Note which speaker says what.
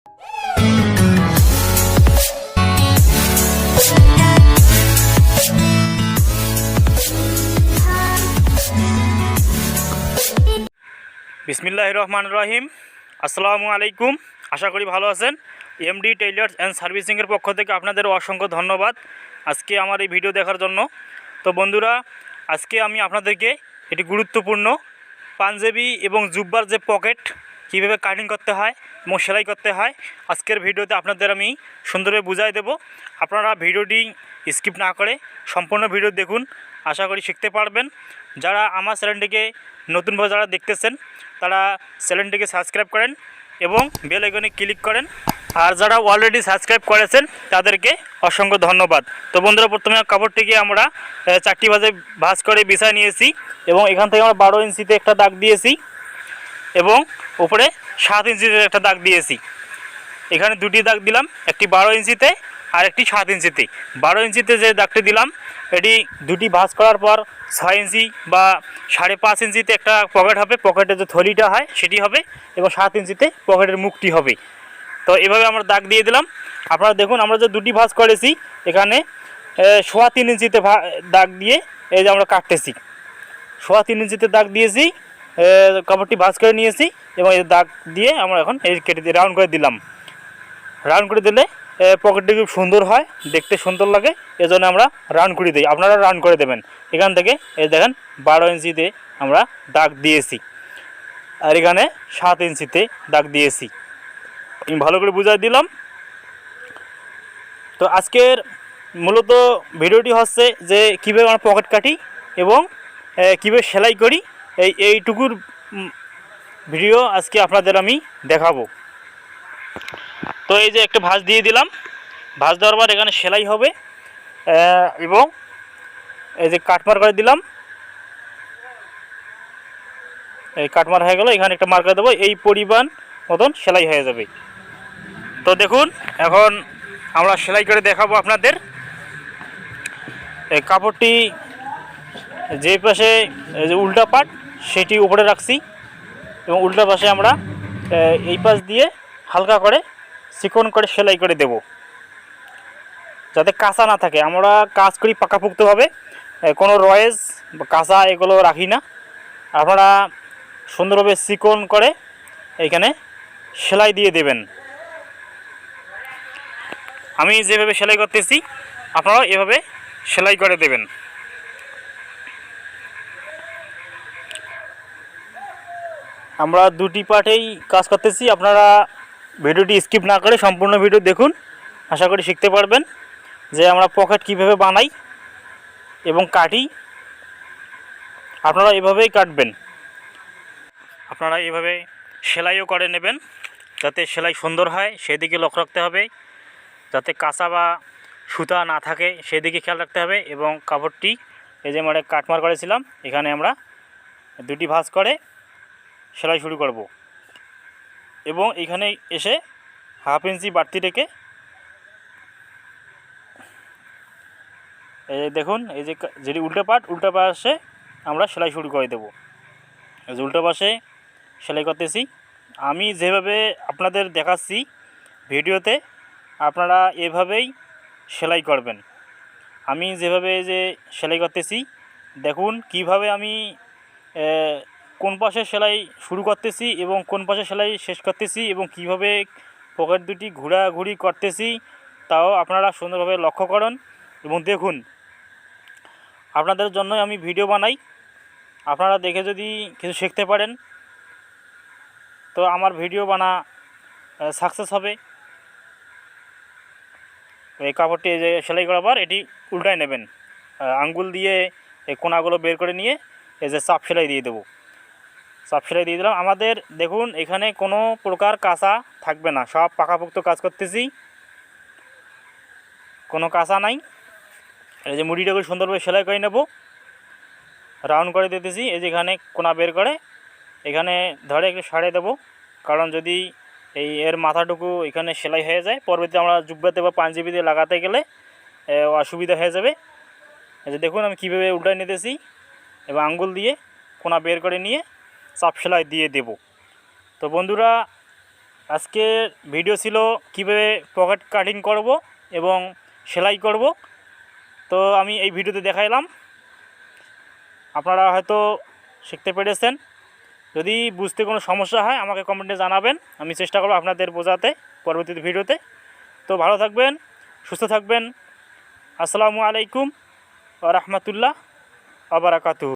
Speaker 1: বিসমিল্লাহির রহমানির রহিম। আসসালামু আলাইকুম। আশা করি ভালো আছেন। এমডি টেইলর অ্যান্ড সার্ভিসিংয়ের পক্ষ থেকে আপনাদের অসংখ্য ধন্যবাদ আজকে আমার এই ভিডিও দেখার জন্য। তো বন্ধুরা, আজকে আমি আপনাদেরকে এটি গুরুত্বপূর্ণ পাঞ্জাবি এবং জুব্বার যে পকেট কীভাবে কাটিং করতে হয় এবং সেলাই করতে হয়, আজকের ভিডিওতে আপনাদের আমি সুন্দরভাবে বুঝাই দেব। আপনারা ভিডিওটি স্কিপ না করে সম্পূর্ণ ভিডিও দেখুন, আশা করি শিখতে পারবেন। যারা আমার চ্যানেলটিকে নতুনভাবে যারা দেখতেছেন তারা চ্যানেলটিকে সাবস্ক্রাইব করেন এবং বেল আইকনে ক্লিক করেন। আর যারা অলরেডি সাবস্ক্রাইব করেছেন তাদেরকে অসংখ্য ধন্যবাদ। তো বন্ধুরা, প্রথমে কাপড়টিকে আমরা 4টি ভাঁজ করে বিছায় নিয়েছি এবং এখান থেকে আমরা 12 ইঞ্চিতে একটা দাগ দিয়েছি এবং উপরে 7 ইঞ্চিতে একটা দাগ দিয়েছি। এখানে দুটি দাগ দিলাম, একটি 12 ইঞ্চিতে আর একটি 7 ইঞ্চিতে। 12 ইঞ্চিতে যে দাগটি দিলাম এটি দুটি ভাঁজ করার পর 6 ইঞ্চি বা 5.5 ইঞ্চিতে একটা পকেট হবে, পকেটের যে থলিটা হয় সেটি হবে এবং 7 ইঞ্চিতে পকেটের মুখটি হবে। তো এভাবে আমরা দাগ দিয়ে দিলাম। আপনারা দেখুন, আমরা যে দুটি ভাঁজ করেছি এখানে 3.25 ইঞ্চিতে দাগ দিয়ে এই যে আমরা কাটতেছি। 3.25 ইঞ্চিতে দাগ দিয়েছি, কাপড়টি ভাঁজ করে নিয়েছি এবং এই দাগ দিয়ে আমরা এখন এই কেটে দিয়ে রাউন্ড করে দিলাম। রাউন্ড করে দিলে পকেটটি খুব সুন্দর হয়, দেখতে সুন্দর লাগে, এজন্য আমরা রাউন্ড করে দিই। আপনারা রাউন্ড করে দেবেন। এখান থেকে এই দেখেন 12 ইঞ্চিতে আমরা দাগ দিয়েছি আর এখানে 7 ইঞ্চিতে দাগ দিয়েছি। আমি ভালো করে বুঝাই দিলাম। তো আজকের মূলত ভিডিওটি হচ্ছে যে কীভাবে আমরা পকেট কাটি এবং কীভাবে সেলাই করি, এইটুকুর ভিডিও আজকে আপনাদের আমি দেখাবো। তো এই যে একটা ভাঁজ দিয়ে দিলাম, ভাঁজ দেওয়ার পর এখানে সেলাই হবে এবং এই যে কাটমার করে দিলাম। এই কাটমার হয়ে গেল, এখানে একটা মার্কার দেবো, এই পরিমাণ মতন সেলাই হয়ে যাবে। তো দেখুন, এখন আমরা সেলাই করে দেখাবো আপনাদের। এই কাপড়টি যে পাশে যে উল্টা পাট সেটি উপরে রাখছি এবং উল্টা পাশে আমরা এই পাশ দিয়ে হালকা করে চিকন করে সেলাই করে দেব যাতে কাঁচা না থাকে। আমরা কাজ করি পাকাপোক্তভাবে, কোনো রয়েজ বা কাঁচা এগুলো রাখি না। আপনারা সুন্দরভাবে চিকন করে এইখানে সেলাই দিয়ে দেবেন। আমি যেভাবে সেলাই করতেছি আপনারাও এভাবে সেলাই করে দেবেন। আমরা দুটি পার্টেই কাজ করতেছি। আপনারা ভিডিওটি স্কিপ না করে সম্পূর্ণ ভিডিও দেখুন, আশা করি শিখতে পারবেন যে আমরা পকেট কিভাবে বানাই এবং কাটি। আপনারা এভাবেই কাটবেন, আপনারা এভাবে সেলাইও করে নেবেন যাতে সেলাই সুন্দর হয়, সেদিকে লক্ষ্য রাখতে হবে। যাতে কাঁচা বা সুতা না থাকে সেদিকে খেয়াল রাখতে হবে। এবং কাপড়টি এই যে মানে কাটমার করেছিলাম এখানে আমরা দুটি ভাঁজ করে সেলাই শুরু করব এবং এখানে এসে 1/2 ইঞ্চি বাড়তি রেখে এই দেখুন, এই যে যেটি উল্টো পাশে আমরা সেলাই শুরু করে দেব। এই যে উল্টো পাশে সেলাই করতেছি আমি যেভাবে আপনাদের দেখাচ্ছি ভিডিওতে, আপনারা এভাবেই সেলাই করবেন। আমি যেভাবে যে সেলাই করতেছি দেখুন কিভাবে আমি কোন পাশে সেলাই শুরু করতেছি এবং কোন পাশে সেলাই শেষ করতেছি এবং কিভাবে পকেট দুটি ঘোরাঘুরি করতেছি, তাও আপনারা সুন্দরভাবে লক্ষ্য করুন এবং দেখুন। আপনাদের জন্য আমি ভিডিও বানাই, আপনারা দেখে যদি কিছু শিখতে পারেন তো আমার ভিডিও বানা সাকসেস হবে। এই কাপড়টি যে সেলাই করার পর এটি উল্টায় নেবেন, আঙ্গুল দিয়ে এই কোনাগুলো বের করে নিয়ে এই যে চাপ সেলাই দিয়ে দেবো। চাপ সেলাই দিয়ে দিলাম। আমাদের দেখুন এখানে কোনো প্রকার কাঁচা থাকবে না, সব পাকাপোক্ত কাজ করতেছি, কোনো কাঁচা নাই। এই যে মুড়িটাকে সুন্দরভাবে সেলাই করে নেব, রাউন্ড করে দিতেছি। এই যে এখানে কোনা বের করে এখানে ধরে একটু সারিয়ে দেবো, কারণ যদি এর মাথাটুকু এখানে সেলাই হয়ে যায় পরবর্তীতে আমরা জুব্বাতে বা পাঞ্জাবিতে লাগাতে গেলে অসুবিধা হয়ে যাবে। এই যে দেখুন আমি কীভাবে উল্টায় নিতেছি এবং আঙ্গুল দিয়ে কোনা বের করে নিয়ে চাপ সেলাই দিয়ে দেব। তো বন্ধুরা, আজকের ভিডিও ছিল কীভাবে পকেট কাটিং করব এবং সেলাই করব। তো আমি এই ভিডিওতে দেখাইলাম, আপনারা হয়তো শিখতে পেরেছেন। যদি বুঝতে কোনো সমস্যা হয় আমাকে কমেন্টে জানাবেন, আমি চেষ্টা করব আপনাদের বোঝাতে পরবর্তী ভিডিওতে। তো ভালো থাকবেন, সুস্থ থাকবেন। আসসালামু আলাইকুম ওয়া রাহমাতুল্লাহ ওয়া বারাকাতুহু।